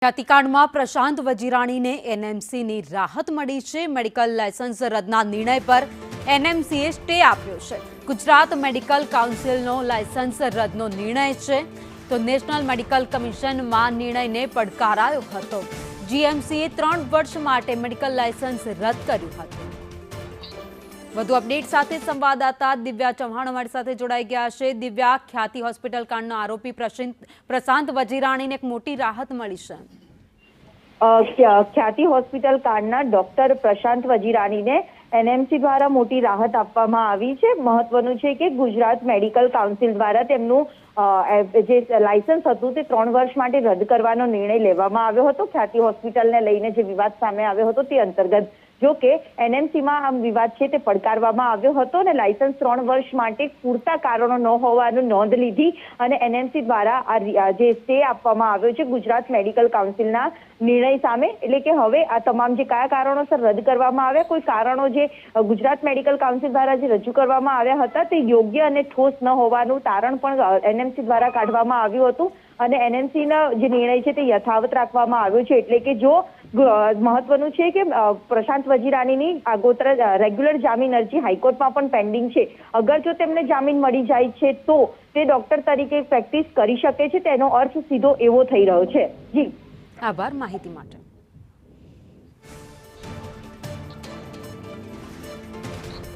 ખ્યાતિકાંડમાં પ્રશાંત વજીરાણીને એનએમસીની રાહત મળી છે। મેડિકલ લાયસન્સ રદના નિર્ણય પર એનએમસીએ સ્ટે આપ્યો છે। ગુજરાત મેડિકલ કાઉન્સિલનો લાયસન્સ રદનો નિર્ણય છે તો નેશનલ મેડિકલ કમિશનમાં નિર્ણયને પડકારાયો હતો। જીએમસીએ 3 વર્ષ માટે મેડિકલ લાયસન્સ રદ કર્યું હતું। વધુ અપડેટ સાથે સંવાદદાતા દિવ્યા ચૌહાણ અમારી સાથે જોડાઈ ગયા છે। દિવ્યા, ખ્યાતિ હોસ્પિટલ કાંડનો આરોપી પ્રશાંત વજીરાણીને એક મોટી રાહત મળી છે। ખ્યાતિ હોસ્પિટલ કાંડના ડોક્ટર પ્રશાંત વજીરાણીને એનએમસી દ્વારા મોટી રાહત આપવામાં આવી છે। મહત્વનું છે કે ગુજરાત મેડિકલ કાઉન્સિલ દ્વારા તેમનું જે લાયસન્સ હતું તે 3 વર્ષ માટે રદ કરવાનો નિર્ણય લેવામાં આવ્યો હતો। ખ્યાતિ હોસ્પિટલને લઈને જે વિવાદ સામે આવ્યો હતો તે અંતર્ગત જો કે એનએમસીમાં આ વિવાદ છે તે પડકારવામાં આવ્યો હતો અને લાયસન્સ 3 વર્ષ માટે પૂરતા કારણો ન હોવાનું નોંધ લીધી અને એનએમસી દ્વારા આ જે સ્ટે આપવામાં આવ્યો છે ગુજરાત મેડિકલ કાઉન્સિલના નિર્ણય સામે। એટલે કે હવે આ તમામ જે કયા કારણોસર રદ કરવામાં આવ્યા, કોઈ કારણો જે ગુજરાત મેડિકલ કાઉન્સિલ દ્વારા જે રજૂ કરવામાં આવ્યા હતા તે યોગ્ય અને ઠોસ ન હોવાનું તારણ પણ એનએમસી દ્વારા કાઢવામાં આવ્યું હતું અને એનએમસીનો જે નિર્ણય છે તે યથાવત રાખવામાં આવ્યો છે। એટલે કે જો મહત્વનું છે કે પ્રશાંત વજીરાણીની આગોતરા રેગ્યુલર જામીન અરજી હાઈકોર્ટમાં પણ પેન્ડિંગ છે। અગર જો તેમને જામીન મળી જાય છે તો તે ડોક્ટર તરીકે પ્રેક્ટિસ કરી શકે છે। તેનો અર્થ સીધો એવો થઈ રહ્યો છે। જી, આભાર માહિતી માટે।